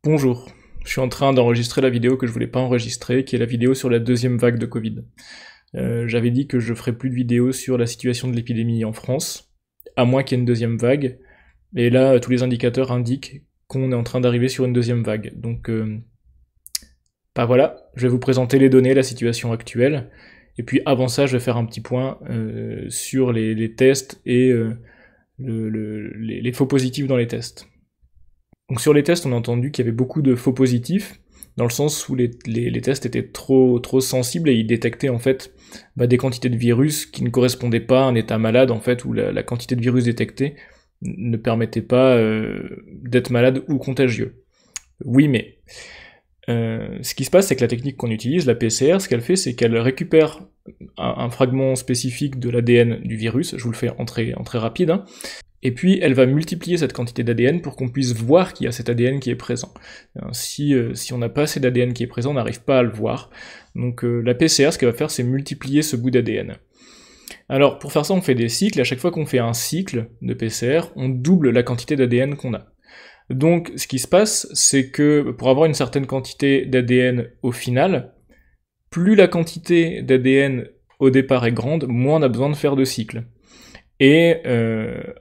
Bonjour, je suis en train d'enregistrer la vidéo que je voulais pas enregistrer, qui est la vidéo sur la deuxième vague de Covid. J'avais dit que je ferais plus de vidéos sur la situation de l'épidémie en France, à moins qu'il y ait une deuxième vague, et là tous les indicateurs indiquent qu'on est en train d'arriver sur une deuxième vague. Donc bah voilà, je vais vous présenter les données, la situation actuelle, et puis avant ça je vais faire un petit point sur les tests et les faux positifs dans les tests. Donc sur les tests, on a entendu qu'il y avait beaucoup de faux positifs, dans le sens où les tests étaient trop sensibles et ils détectaient en fait des quantités de virus qui ne correspondaient pas à un état malade, en fait, où la quantité de virus détectée ne permettait pas d'être malade ou contagieux. Oui, mais ce qui se passe, c'est que la technique qu'on utilise, la PCR, ce qu'elle fait, c'est qu'elle récupère un fragment spécifique de l'ADN du virus, je vous le fais en très rapide, hein, et puis elle va multiplier cette quantité d'ADN pour qu'on puisse voir qu'il y a cet ADN qui est présent. Si on n'a pas assez d'ADN qui est présent, on n'arrive pas à le voir. Donc la PCR, ce qu'elle va faire, c'est multiplier ce bout d'ADN. Alors pour faire ça, on fait des cycles, et à chaque fois qu'on fait un cycle de PCR, on double la quantité d'ADN qu'on a. Donc ce qui se passe, c'est que pour avoir une certaine quantité d'ADN au final, plus la quantité d'ADN au départ est grande, moins on a besoin de faire de cycles. Et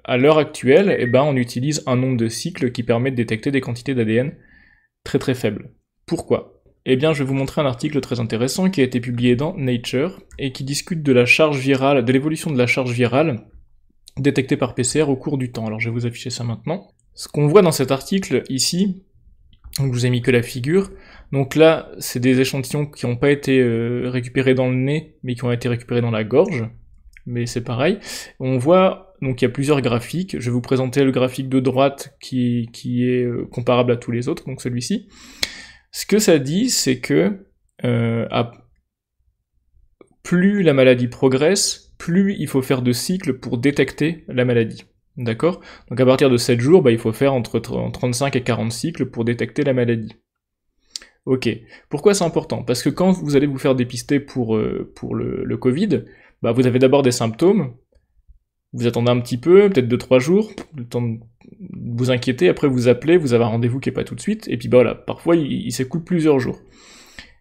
à l'heure actuelle, on utilise un nombre de cycles qui permet de détecter des quantités d'ADN très faibles. Pourquoi ? Eh bien, je vais vous montrer un article très intéressant qui a été publié dans Nature et qui discute de la charge virale, de l'évolution de la charge virale détectée par PCR au cours du temps. Alors, je vais vous afficher ça maintenant. Ce qu'on voit dans cet article ici, donc je vous ai mis que la figure. Donc là, c'est des échantillons qui n'ont pas été récupérés dans le nez, mais qui ont été récupérés dans la gorge. Mais c'est pareil. On voit, donc il y a plusieurs graphiques. Je vais vous présenter le graphique de droite qui est comparable à tous les autres, donc celui-ci. Ce que ça dit, c'est que plus la maladie progresse, plus il faut faire de cycles pour détecter la maladie. D'accord ? Donc à partir de 7 jours, il faut faire entre 35 et 40 cycles pour détecter la maladie. Ok. Pourquoi c'est important ? Parce que quand vous allez vous faire dépister pour le Covid, vous avez d'abord des symptômes, vous attendez un petit peu, peut-être 2-3 jours, le temps de vous inquiéter, après vous appelez, vous avez un rendez-vous qui est pas tout de suite, et puis voilà, parfois il s'écoule plusieurs jours.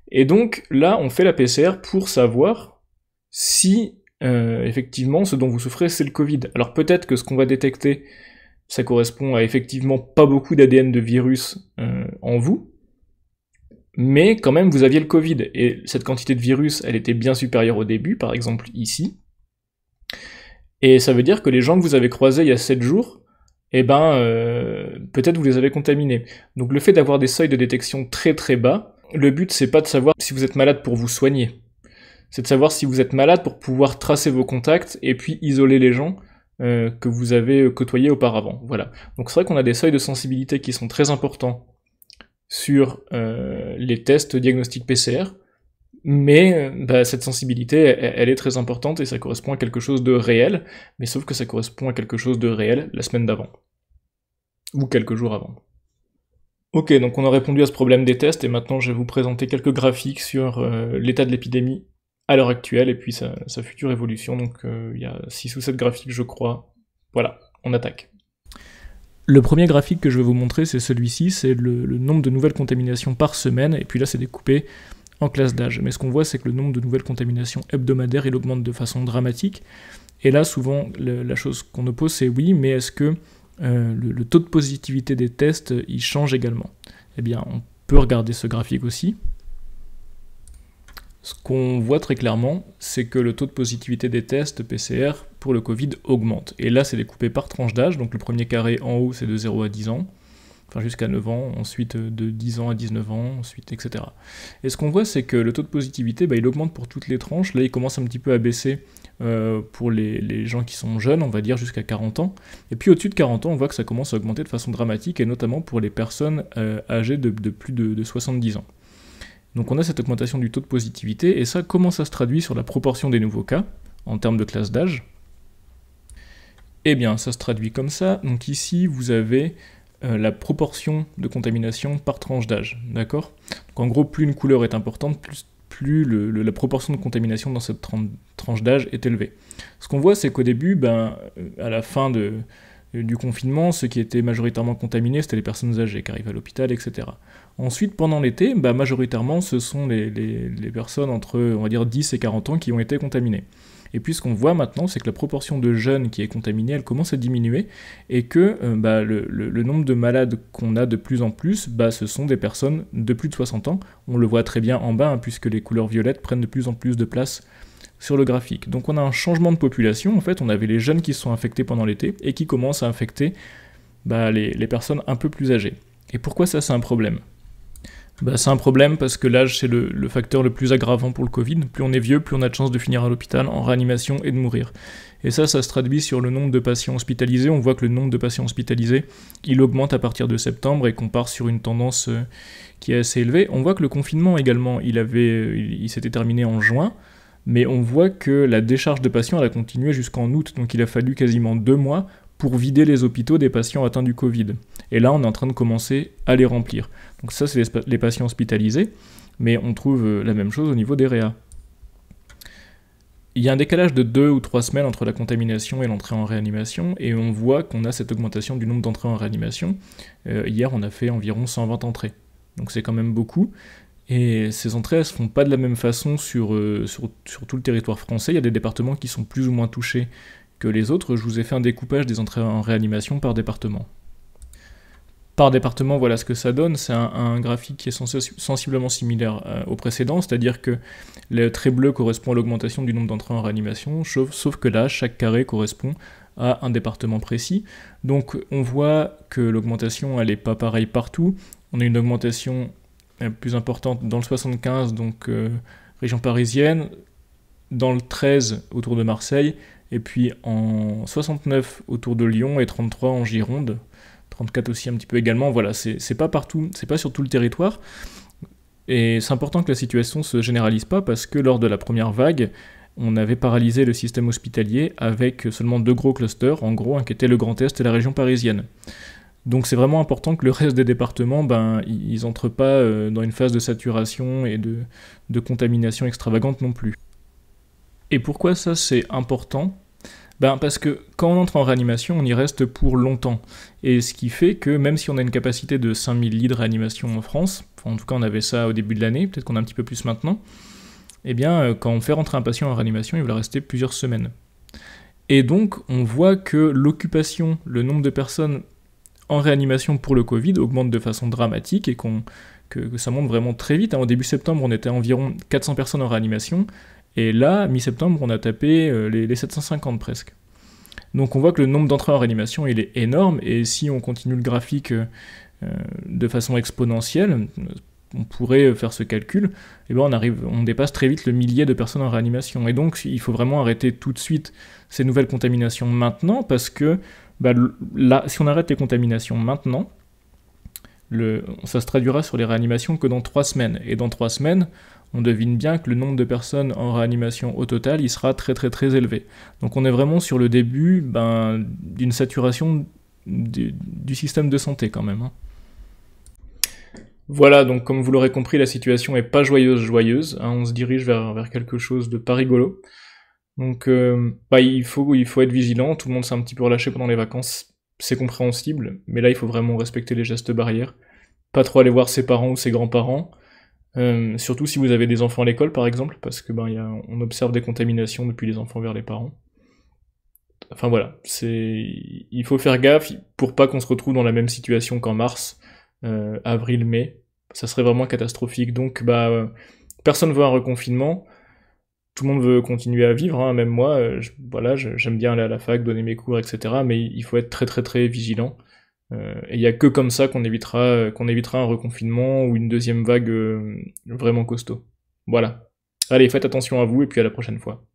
Et donc là, on fait la PCR pour savoir si effectivement ce dont vous souffrez c'est le Covid. Alors peut-être que ce qu'on va détecter, ça correspond à effectivement pas beaucoup d'ADN de virus en vous, mais quand même vous aviez le Covid, et cette quantité de virus, elle était bien supérieure au début, par exemple ici, et ça veut dire que les gens que vous avez croisés il y a 7 jours, peut-être vous les avez contaminés. Donc le fait d'avoir des seuils de détection très bas, le but c'est pas de savoir si vous êtes malade pour vous soigner, c'est de savoir si vous êtes malade pour pouvoir tracer vos contacts, et puis isoler les gens que vous avez côtoyés auparavant, voilà. Donc c'est vrai qu'on a des seuils de sensibilité qui sont très importants sur les tests diagnostiques PCR, mais cette sensibilité, elle est très importante et ça correspond à quelque chose de réel, mais sauf que ça correspond à quelque chose de réel la semaine d'avant, ou quelques jours avant. Ok, donc on a répondu à ce problème des tests, et maintenant je vais vous présenter quelques graphiques sur l'état de l'épidémie à l'heure actuelle, et puis sa future évolution, donc il y a 6 ou 7 graphiques je crois. Voilà, on attaque. Le premier graphique que je vais vous montrer, c'est celui-ci, c'est le nombre de nouvelles contaminations par semaine, et puis là c'est découpé en classe d'âge. Mais ce qu'on voit, c'est que le nombre de nouvelles contaminations hebdomadaires, il augmente de façon dramatique, et là souvent la chose qu'on oppose, c'est oui, mais est-ce que le taux de positivité des tests, il change également ? Eh bien, on peut regarder ce graphique aussi. Ce qu'on voit très clairement, c'est que le taux de positivité des tests PCR pour le Covid augmente. Et là, c'est découpé par tranche d'âge, donc le premier carré en haut, c'est de 0 à 10 ans, enfin jusqu'à 9 ans, ensuite de 10 ans à 19 ans, ensuite, etc. Et ce qu'on voit, c'est que le taux de positivité, il augmente pour toutes les tranches. Là, il commence un petit peu à baisser pour les gens qui sont jeunes, on va dire jusqu'à 40 ans. Et puis au-dessus de 40 ans, on voit que ça commence à augmenter de façon dramatique, et notamment pour les personnes âgées de plus de 70 ans. Donc on a cette augmentation du taux de positivité, et ça, comment ça se traduit sur la proportion des nouveaux cas, en termes de classe d'âge ? Eh bien, ça se traduit comme ça. Donc ici, vous avez la proportion de contamination par tranche d'âge, d'accord ? Donc en gros, plus une couleur est importante, plus la proportion de contamination dans cette tranche d'âge est élevée. Ce qu'on voit, c'est qu'au début, à la fin du confinement, ceux qui étaient majoritairement contaminés, c'était les personnes âgées qui arrivent à l'hôpital, etc. Ensuite, pendant l'été, majoritairement, ce sont les personnes entre, on va dire, 10 et 40 ans qui ont été contaminées. Et puis ce qu'on voit maintenant, c'est que la proportion de jeunes qui est contaminée, elle commence à diminuer, et que le nombre de malades qu'on a de plus en plus, ce sont des personnes de plus de 60 ans. On le voit très bien en bas, puisque les couleurs violettes prennent de plus en plus de place sur le graphique. Donc on a un changement de population, en fait, on avait les jeunes qui se sont infectés pendant l'été, et qui commencent à infecter les personnes un peu plus âgées. Et pourquoi ça, c'est un problème ? C'est un problème parce que l'âge, c'est le facteur le plus aggravant pour le Covid. Plus on est vieux, plus on a de chances de finir à l'hôpital, en réanimation et de mourir. Et ça se traduit sur le nombre de patients hospitalisés. On voit que le nombre de patients hospitalisés, il augmente à partir de septembre et qu'on part sur une tendance qui est assez élevée. On voit que le confinement également, il s'était terminé en juin, mais on voit que la décharge de patients, elle a continué jusqu'en août, donc il a fallu quasiment 2 mois pour vider les hôpitaux des patients atteints du Covid. Et là, on est en train de commencer à les remplir. Donc ça, c'est les patients hospitalisés, mais on trouve la même chose au niveau des réa. Il y a un décalage de 2 ou 3 semaines entre la contamination et l'entrée en réanimation, et on voit qu'on a cette augmentation du nombre d'entrées en réanimation. Hier, on a fait environ 120 entrées. Donc c'est quand même beaucoup. Et ces entrées, elles ne se font pas de la même façon sur tout le territoire français. Il y a des départements qui sont plus ou moins touchés que les autres. Je vous ai fait un découpage des entrées en réanimation par département. Par département, voilà ce que ça donne. C'est un graphique qui est sensiblement similaire au précédent, c'est-à-dire que le trait bleu correspond à l'augmentation du nombre d'entrées en réanimation, sauf que là, chaque carré correspond à un département précis. Donc on voit que l'augmentation, elle n'est pas pareille partout. On a une augmentation plus importante dans le 75, donc région parisienne, dans le 13 autour de Marseille, et puis en 69 autour de Lyon et 33 en Gironde. 34 aussi un petit peu également, voilà, c'est pas partout, c'est pas sur tout le territoire, et c'est important que la situation se généralise pas, parce que lors de la première vague, on avait paralysé le système hospitalier avec seulement 2 gros clusters, en gros, qui étaient le Grand Est et la région parisienne. Donc c'est vraiment important que le reste des départements, ils entrent pas dans une phase de saturation et de contamination extravagante non plus. Et pourquoi ça c'est important ? Parce que quand on entre en réanimation, on y reste pour longtemps. Et ce qui fait que même si on a une capacité de 5000 lits de réanimation en France, en tout cas on avait ça au début de l'année, peut-être qu'on a un petit peu plus maintenant, quand on fait rentrer un patient en réanimation, il va rester plusieurs semaines. Et donc on voit que l'occupation, le nombre de personnes en réanimation pour le Covid augmente de façon dramatique et que ça monte vraiment très vite. Au début septembre, on était à environ 400 personnes en réanimation, et là, mi-septembre, on a tapé les 750 presque. Donc on voit que le nombre d'entrées en réanimation, il est énorme, et si on continue le graphique de façon exponentielle, on pourrait faire ce calcul, on dépasse très vite le millier de personnes en réanimation. Et donc il faut vraiment arrêter tout de suite ces nouvelles contaminations maintenant, parce que là, si on arrête les contaminations maintenant, ça se traduira sur les réanimations que dans 3 semaines. Et dans 3 semaines, on devine bien que le nombre de personnes en réanimation au total, il sera très très très élevé. Donc on est vraiment sur le début d'une saturation du système de santé quand même. Voilà, donc comme vous l'aurez compris, la situation est pas joyeuse, on se dirige vers quelque chose de pas rigolo. Donc il faut être vigilant, tout le monde s'est un petit peu relâché pendant les vacances, c'est compréhensible, mais là il faut vraiment respecter les gestes barrières, pas trop aller voir ses parents ou ses grands-parents, surtout si vous avez des enfants à l'école par exemple, parce que on observe des contaminations depuis les enfants vers les parents. Enfin voilà, il faut faire gaffe pour pas qu'on se retrouve dans la même situation qu'en mars, avril, mai, ça serait vraiment catastrophique. Donc personne veut un reconfinement, tout le monde veut continuer à vivre, même moi, j'aime bien aller à la fac, donner mes cours, etc. Mais il faut être très très très vigilant. Et il n'y a que comme ça qu'on évitera un reconfinement ou une deuxième vague vraiment costaud. Voilà. Allez, faites attention à vous et puis à la prochaine fois.